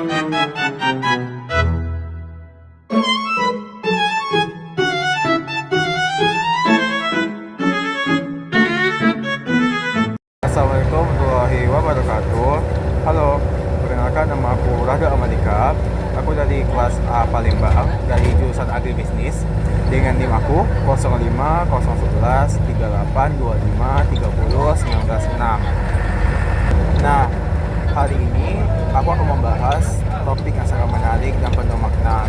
Assalamualaikum warahmatullahi wabarakatuh. Halo, perkenalkan nama aku Rada Amalika. Aku dari kelas A Palembang dari jurusan Agribisnis dengan NIM aku 050111 3825 30 196. Nah, hari ini aku akan membahas topik yang sangat menarik dan penuh makna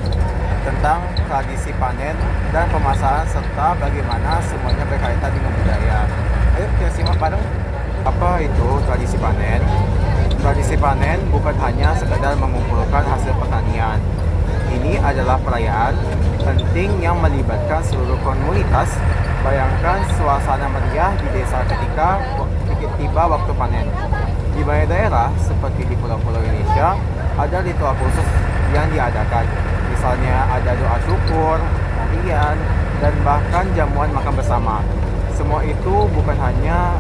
tentang tradisi panen dan pemasaran serta bagaimana semuanya berkaitan dengan budaya. Ayo kita simak bareng. Apa itu tradisi panen? Tradisi panen bukan hanya sekedar mengumpulkan hasil pertanian. Ini adalah perayaan penting yang melibatkan seluruh komunitas. Bayangkan suasana meriah di desa ketika tiba waktu panen. Di banyak daerah, seperti di pulau-pulau Indonesia, ada ritual khusus yang diadakan. Misalnya ada doa syukur, tarian, dan bahkan jamuan makan bersama. Semua itu bukan hanya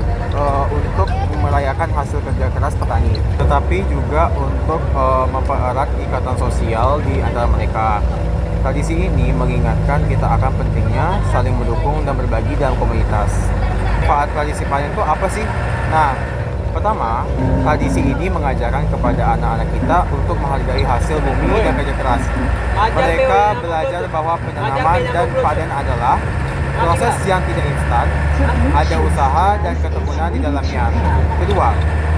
untuk merayakan hasil kerja keras petani, tetapi juga untuk mempererat ikatan sosial di antara mereka. Tradisi ini mengingatkan kita akan pentingnya saling mendukung dan berbagi dalam komunitas. Manfaat tradisi panen itu apa sih? Nah, pertama, tradisi ini mengajarkan kepada anak-anak kita untuk menghargai hasil bumi dan kerja keras. Mereka belajar bahwa penanaman dan panen adalah proses yang tidak instan, ada usaha dan ketemuan di dalamnya. Kedua,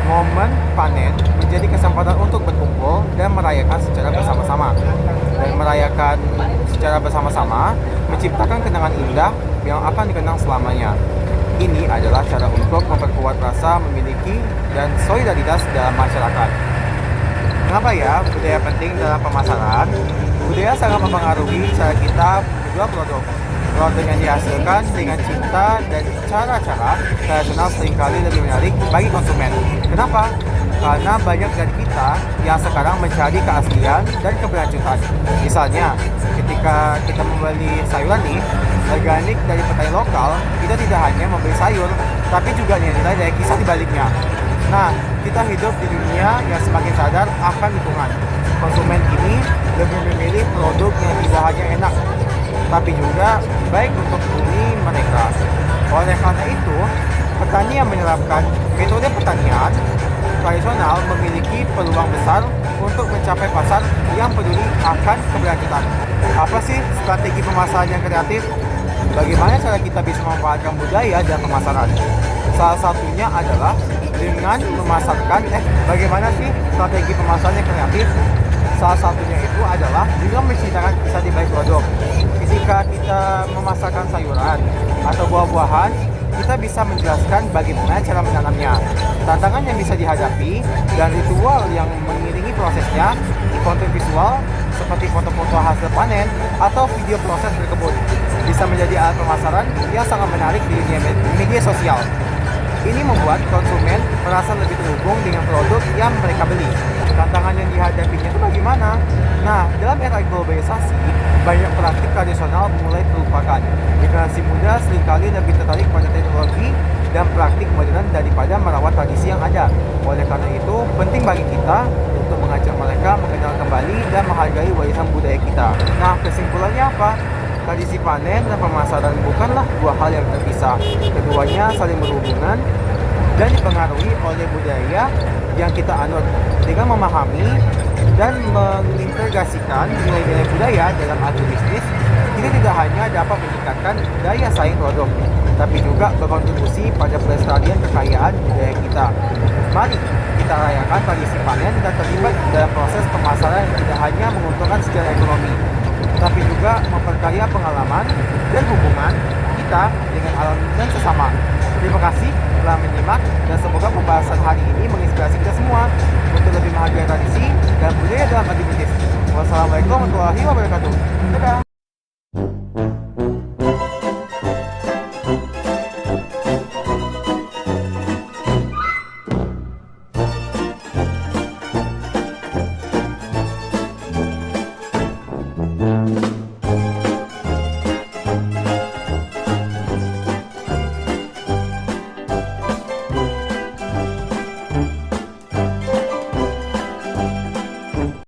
momen panen menjadi kesempatan untuk berkumpul dan merayakan secara bersama-sama. Dan merayakan secara bersama-sama menciptakan kenangan indah yang akan dikenang selamanya. Ini adalah cara untuk memperkuat rasa memiliki dan solidaritas dalam masyarakat. Kenapa ya budaya penting dalam pemasaran? Budaya sangat mempengaruhi cara kita menjual produk. Produk yang dihasilkan dengan cinta dan cara-cara tradisional seringkali lebih menarik bagi konsumen. Kenapa? Karena banyak dari kita yang sekarang mencari keaslian dan keberlanjutan. Misalnya, ketika kita membeli sayuran nih, organik dari petani lokal, kita tidak hanya membeli sayur, tapi juga nilai dari kisah di baliknya. Nah, kita hidup di dunia yang semakin sadar akan lingkungan. Konsumen ini lebih memilih produk yang tidak hanya enak, tapi juga baik untuk bumi mereka. Oleh karena itu, petani yang menerapkan metode pertanian tradisional memiliki peluang besar untuk mencapai pasar yang peduli akan keberlanjutan. Apa sih strategi pemasaran yang kreatif? Bagaimana cara kita bisa memanfaatkan budaya dan pemasaran? Salah satunya adalah dengan memasarkan, bagaimana sih strategi pemasaran yang kreatif? Salah satunya itu adalah dengan menceritakan kisah di balik produk. Ketika kita memasarkan sayuran atau buah-buahan, kita bisa menjelaskan bagaimana cara menanamnya, tantangan yang bisa dihadapi, dan ritual yang mengiringi prosesnya. Konten visual seperti foto-foto hasil panen atau video proses berkebun bisa menjadi alat pemasaran yang sangat menarik di dunia media sosial. Ini membuat konsumen merasa lebih terhubung dengan produk yang mereka beli. Tantangan yang dihadapinya itu bagaimana? Nah, dalam era globalisasi, banyak praktik tradisional mulai terlupakan. Generasi muda seringkali lebih tertarik pada teknologi dan praktik modern daripada merawat tradisi yang ada. Oleh karena itu, penting bagi kita untuk mengajak mereka mengenal kembali dan menghargai warisan budaya kita. Nah, kesimpulannya apa? Tradisi panen dan pemasaran bukanlah dua hal yang terpisah. Keduanya saling berhubungan dan dipengaruhi oleh budaya yang kita anut. Dengan memahami dan mengintegrasikan nilai-nilai budaya dalam agribisnis, kita tidak hanya dapat meningkatkan daya saing produk, tapi juga berkontribusi pada pelestarian kekayaan budaya kita. Mari kita rayakan tradisi panen dan terlibat dalam proses pemasaran yang tidak hanya menguntungkan secara ekonomi, tapi juga memperkaya pengalaman dan hubungan kita dengan alam dan sesama. Terima kasih telah menyimak dan semoga pembahasan hari ini menginspirasi kita semua untuk lebih menghargai